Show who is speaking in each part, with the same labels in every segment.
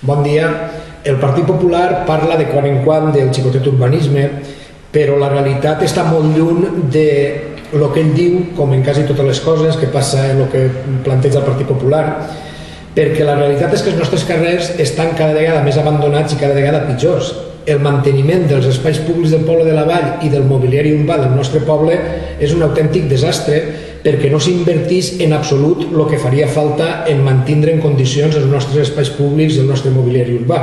Speaker 1: Bon dia. El Partit Popular parla de quan en quan del xicotet urbanisme, però la realitat està molt lluny de lo que ell diu, com en quasi totes les coses que passa en el que planteja el Partit Popular, perquè la realitat és que els nostres carrers estan cada vegada més abandonats i cada vegada pitjors. El manteniment dels espais públics del poble de la Vall i del mobiliari urbà del nostre poble és un autèntic desastre perquè no s'invertís en absolut el que faria falta en mantindre en condicions els nostres espais públics i el nostre mobiliari urbà.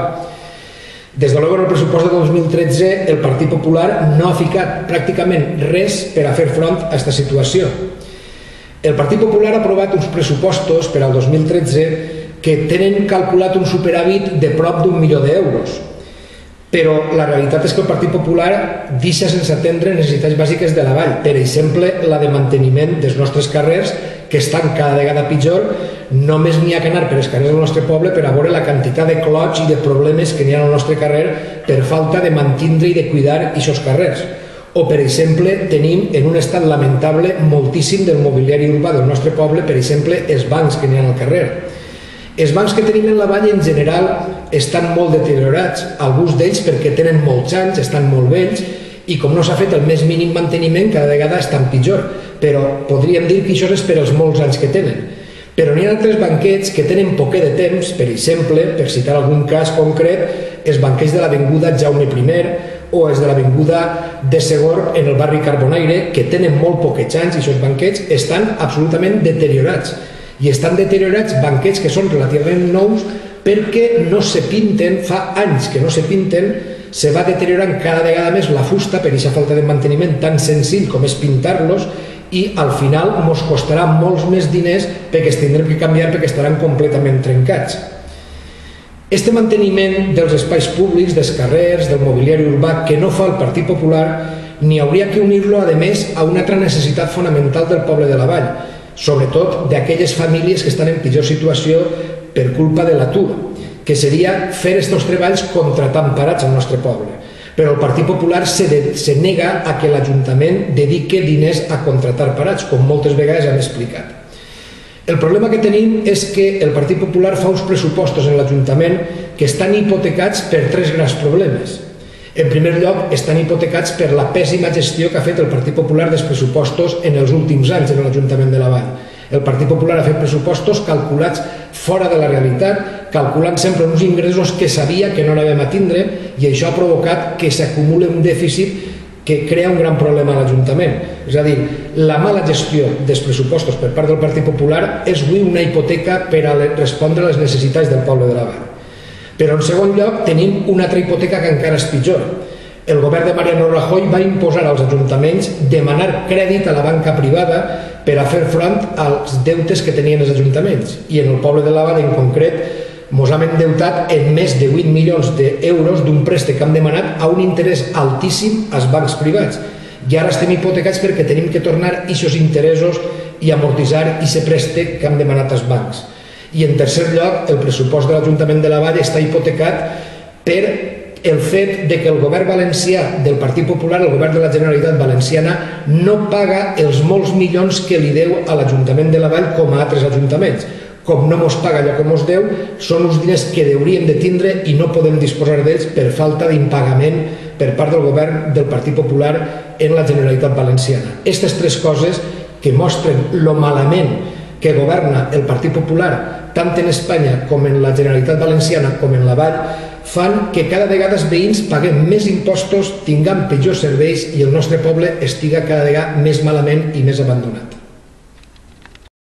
Speaker 1: Des de luego, en el pressupost de 2013, el Partit Popular no ha ficat pràcticament res per a fer front a aquesta situació. El Partit Popular ha aprovat uns pressupostos per al 2013 que tenen calculat un superàvit de prop d'1 milió d'euros. Però la realitat és que el Partit Popular deixa sense atendre necessitats bàsiques de la Vall, per exemple, la de manteniment dels nostres carrers, que estan cada vegada pitjor. Només n'hi ha que anar per els carrers del nostre poble per a veure la quantitat de clots i de problemes que n'hi ha al nostre carrer per falta de mantindre i de cuidar aquests carrers. O, per exemple, tenim en un estat lamentable moltíssim del mobiliari urbà del nostre poble, per exemple, els bancs que n'hi ha al carrer. Els bancs que tenim en la Vall en general estan molt deteriorats, alguns d'ells perquè tenen molts anys, estan molt vells i com no s'ha fet el més mínim manteniment cada vegada estan pitjor, però podríem dir que això és per als molts anys que tenen. Però n'hi ha altres banquets que tenen poquet de temps, per exemple, per citar algun cas concret, els banquets de l'avinguda Jaume I o els de l'avinguda de Segor en el barri Carbonaire, que tenen molt poquets anys i aquests banquets estan absolutament deteriorats. I estan deteriorats banquets que són relativament nous perquè no se pinten, fa anys que no se pinten, se va deteriorant cada vegada més la fusta per aquesta falta de manteniment tan senzill com és pintar-los i al final ens costarà molts més diners perquè els tindrem que canviar perquè estaran completament trencats. Este manteniment dels espais públics, dels carrers, del mobiliari urbà que no fa el Partit Popular, n'hi hauria que unir-lo, a més, a una altra necessitat fonamental del poble de la Vall, sobretot d'aquelles famílies que estan en pitjor situació per culpa de l'atur, que seria fer aquests treballs contratant parats al nostre poble. Però el Partit Popular se nega a que l'Ajuntament dedique diners a contratar parats, com moltes vegades hem explicat. El problema que tenim és que el Partit Popular fa uns pressupostos en l'Ajuntament que estan hipotecats per tres grans problemes. En primer lloc, estan hipotecats per la pèssima gestió que ha fet el Partit Popular dels pressupostos en els últims anys en l'Ajuntament de la Vall. El Partit Popular ha fet pressupostos calculats fora de la realitat, calculant sempre uns ingressos que sabia que no anàvem a tindre, i això ha provocat que s'acumuli un dèficit que crea un gran problema a l'Ajuntament. És a dir, la mala gestió dels pressupostos per part del Partit Popular és avui una hipoteca per a respondre a les necessitats del poble de la Vall. Però en segon lloc tenim una altra hipoteca que encara és pitjor. El govern de Mariano Rajoy va imposar als ajuntaments demanar crèdit a la banca privada per a fer front als deutes que tenien els ajuntaments. I en el poble de la Vall en concret ens hem endeutat en més de 8 milions d'euros d'un préstec que hem demanat a un interès altíssim als bancs privats. I ara estem hipotecats perquè tenim que tornar aquests interessos i amortitzar aquest préstec que hem demanat als bancs. I en tercer lloc, el pressupost de l'Ajuntament de la Vall està hipotecat per el fet que el govern valencià del Partit Popular, el govern de la Generalitat Valenciana, no paga els molts milions que li deu a l'Ajuntament de la Vall com a altres ajuntaments. Com no ens paga allò que ens deu, són uns diners que hauríem de tindre i no podem disposar d'ells per falta d'impagament per part del govern del Partit Popular en la Generalitat Valenciana. Aquestes tres coses que mostren lo malament que governa el Partit Popular tant en Espanya com en la Generalitat Valenciana com en la Vall, fan que cada vegada els veïns paguem més impostos, tinguem pitjors serveis i el nostre poble estiga cada vegada més malament i més abandonat.